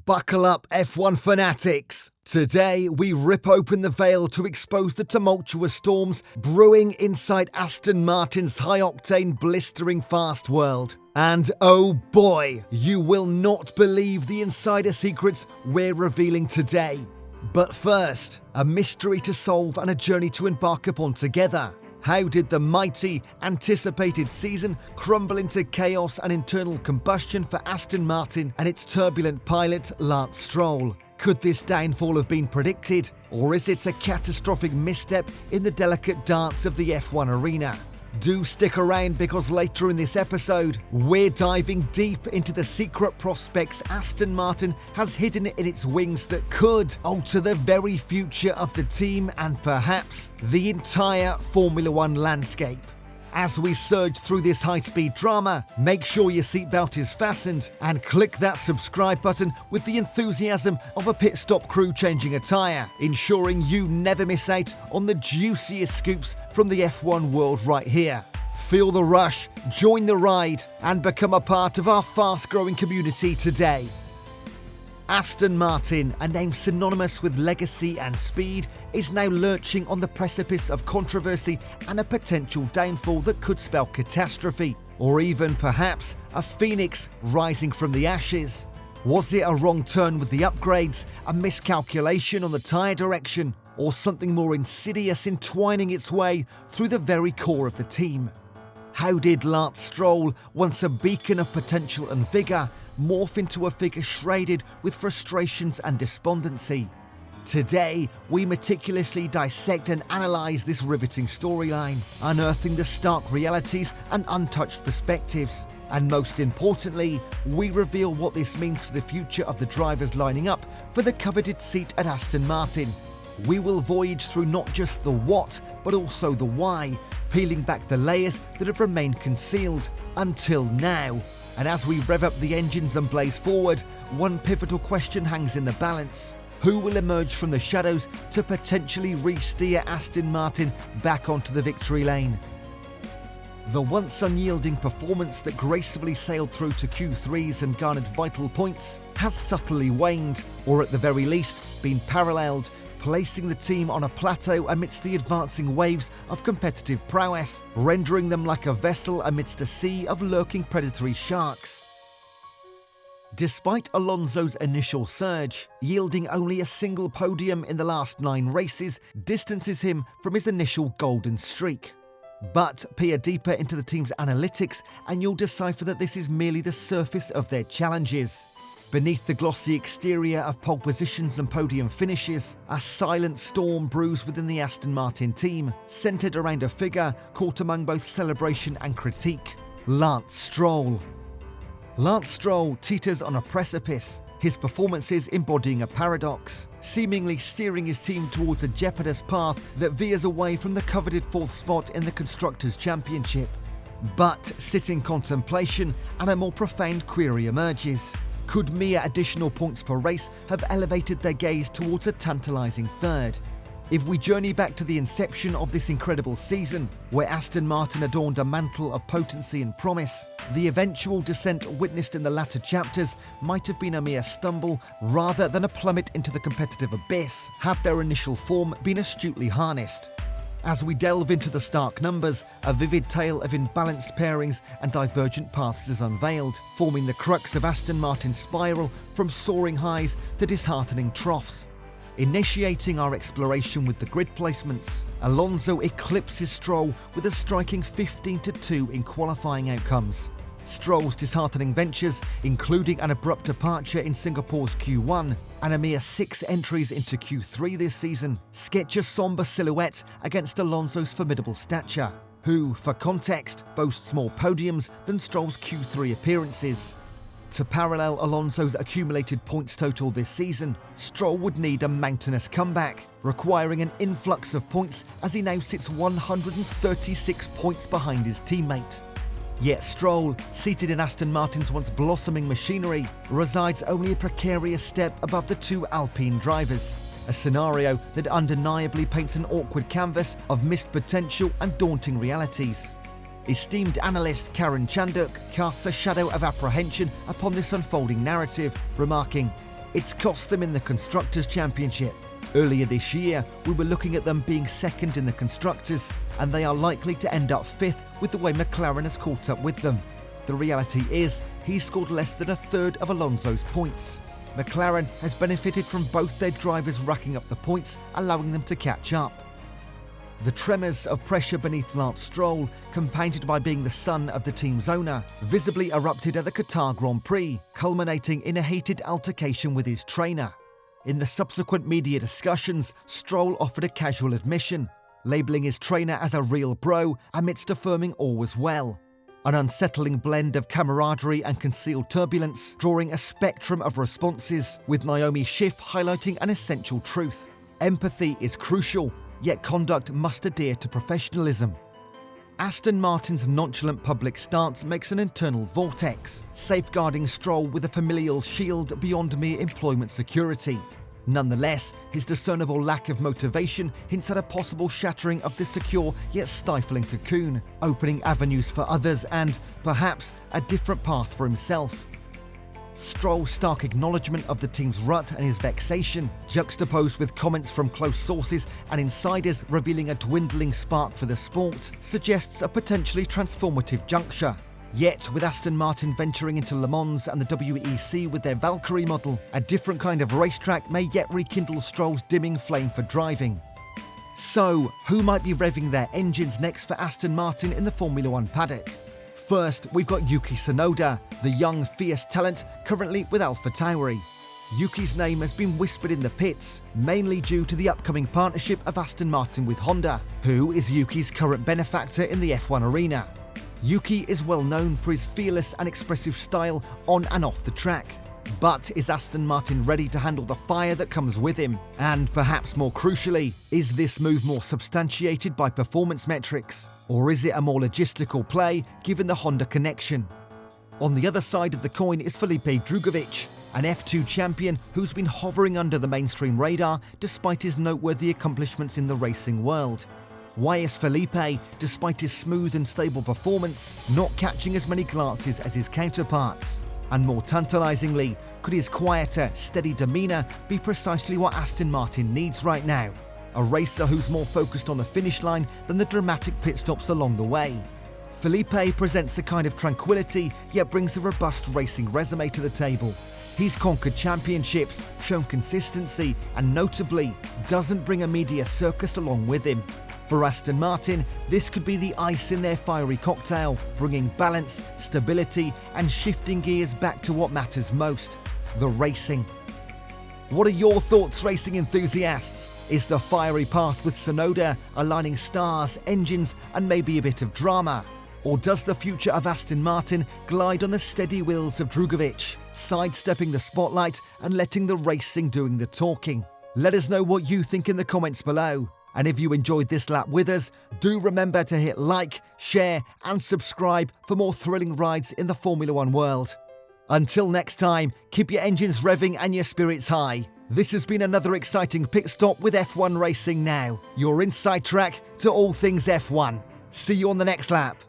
Buckle up, F1 fanatics! Today, we rip open the veil to expose the tumultuous storms brewing inside Aston Martin's high-octane blistering-fast world. And oh boy, you will not believe the insider secrets we're revealing today. But first, a mystery to solve and a journey to embark upon together. How did the mighty, anticipated season crumble into chaos and internal combustion for Aston Martin and its turbulent pilot, Lance Stroll? Could this downfall have been predicted, or is it a catastrophic misstep in the delicate dance of the F1 arena? Do stick around, because later in this episode, we're diving deep into the secret prospects Aston Martin has hidden in its wings that could alter the very future of the team and perhaps the entire Formula One landscape. As we surge through this high-speed drama, make sure your seatbelt is fastened and click that subscribe button with the enthusiasm of a pit stop crew changing a tyre, ensuring you never miss out on the juiciest scoops from the F1 world right here. Feel the rush, join the ride, and become a part of our fast-growing community today. Aston Martin, a name synonymous with legacy and speed, is now lurching on the precipice of controversy and a potential downfall that could spell catastrophe, or even perhaps a phoenix rising from the ashes. Was it a wrong turn with the upgrades, a miscalculation on the tyre direction, or something more insidious entwining its way through the very core of the team? How did Lance Stroll, once a beacon of potential and vigour, morph into a figure shrouded with frustrations and despondency? Today, we meticulously dissect and analyse this riveting storyline, unearthing the stark realities and untouched perspectives. And most importantly, we reveal what this means for the future of the drivers lining up for the coveted seat at Aston Martin. We will voyage through not just the what, but also the why, peeling back the layers that have remained concealed until now. And as we rev up the engines and blaze forward, one pivotal question hangs in the balance. Who will emerge from the shadows to potentially re-steer Aston Martin back onto the victory lane? The once unyielding performance that gracefully sailed through to Q3s and garnered vital points has subtly waned, or at the very least been paralleled, placing the team on a plateau amidst the advancing waves of competitive prowess, rendering them like a vessel amidst a sea of lurking predatory sharks. Despite Alonso's initial surge, yielding only a single podium in the last 9 races distances him from his initial golden streak. But peer deeper into the team's analytics and you'll decipher that this is merely the surface of their challenges. Beneath the glossy exterior of pole positions and podium finishes, a silent storm brews within the Aston Martin team, centred around a figure caught among both celebration and critique: Lance Stroll. Lance Stroll teeters on a precipice, his performances embodying a paradox, seemingly steering his team towards a jeopardous path that veers away from the coveted 4th spot in the Constructors' Championship. But sitting contemplation and a more profound query emerges. Could mere additional points per race have elevated their gaze towards a tantalising 3rd? If we journey back to the inception of this incredible season, where Aston Martin adorned a mantle of potency and promise, the eventual descent witnessed in the latter chapters might have been a mere stumble rather than a plummet into the competitive abyss, had their initial form been astutely harnessed. As we delve into the stark numbers, a vivid tale of imbalanced pairings and divergent paths is unveiled, forming the crux of Aston Martin's spiral from soaring highs to disheartening troughs. Initiating our exploration with the grid placements, Alonso eclipses Stroll with a striking 15-2 in qualifying outcomes. Stroll's disheartening ventures, including an abrupt departure in Singapore's Q1 and a mere 6 entries into Q3 this season, sketch a sombre silhouette against Alonso's formidable stature, who, for context, boasts more podiums than Stroll's Q3 appearances. To parallel Alonso's accumulated points total this season, Stroll would need a mountainous comeback, requiring an influx of points as he now sits 136 points behind his teammate. Yet Stroll, seated in Aston Martin's once blossoming machinery, resides only a precarious step above the 2 Alpine drivers, a scenario that undeniably paints an awkward canvas of missed potential and daunting realities. Esteemed analyst Karen Chanduk casts a shadow of apprehension upon this unfolding narrative, remarking, It's cost them in the Constructors' Championship. Earlier this year, we were looking at them being second in the Constructors, and they are likely to end up fifth with the way McLaren has caught up with them. The reality is, he's scored less than a third of Alonso's points. McLaren has benefited from both their drivers racking up the points, allowing them to catch up. The tremors of pressure beneath Lance Stroll, compounded by being the son of the team's owner, visibly erupted at the Qatar Grand Prix, culminating in a heated altercation with his trainer. In the subsequent media discussions, Stroll offered a casual admission, labelling his trainer as a real bro amidst affirming all was well. An unsettling blend of camaraderie and concealed turbulence, drawing a spectrum of responses, with Naomi Schiff highlighting an essential truth. Empathy is crucial, yet conduct must adhere to professionalism. Aston Martin's nonchalant public stance makes an internal vortex, safeguarding Stroll with a familial shield beyond mere employment security. Nonetheless, his discernible lack of motivation hints at a possible shattering of this secure yet stifling cocoon, opening avenues for others and, perhaps, a different path for himself. Stroll's stark acknowledgement of the team's rut and his vexation, juxtaposed with comments from close sources and insiders revealing a dwindling spark for the sport, suggests a potentially transformative juncture. Yet, with Aston Martin venturing into Le Mans and the WEC with their Valkyrie model, a different kind of racetrack may yet rekindle Stroll's dimming flame for driving. So, who might be revving their engines next for Aston Martin in the Formula One paddock? First, we've got Yuki Tsunoda, the young, fierce talent currently with AlphaTauri. Yuki's name has been whispered in the pits, mainly due to the upcoming partnership of Aston Martin with Honda, who is Yuki's current benefactor in the F1 arena. Yuki is well known for his fearless and expressive style on and off the track. But is Aston Martin ready to handle the fire that comes with him? And perhaps more crucially, is this move more substantiated by performance metrics? Or is it a more logistical play given the Honda connection? On the other side of the coin is Felipe Drugovich, an F2 champion who's been hovering under the mainstream radar despite his noteworthy accomplishments in the racing world. Why is Felipe, despite his smooth and stable performance, not catching as many glances as his counterparts? And more tantalisingly, could his quieter, steady demeanour be precisely what Aston Martin needs right now? A racer who's more focused on the finish line than the dramatic pit stops along the way. Felipe presents a kind of tranquility, yet brings a robust racing resume to the table. He's conquered championships, shown consistency, and notably, doesn't bring a media circus along with him. For Aston Martin, this could be the ice in their fiery cocktail, bringing balance, stability, and shifting gears back to what matters most, the racing. What are your thoughts, racing enthusiasts? Is the fiery path with Tsunoda aligning stars, engines, and maybe a bit of drama? Or does the future of Aston Martin glide on the steady wheels of Drugovich, sidestepping the spotlight and letting the racing doing the talking? Let us know what you think in the comments below. And if you enjoyed this lap with us, do remember to hit like, share and subscribe for more thrilling rides in the Formula One world. Until next time, keep your engines revving and your spirits high. This has been another exciting pit stop with F1 Racing Now, your inside track to all things F1. See you on the next lap.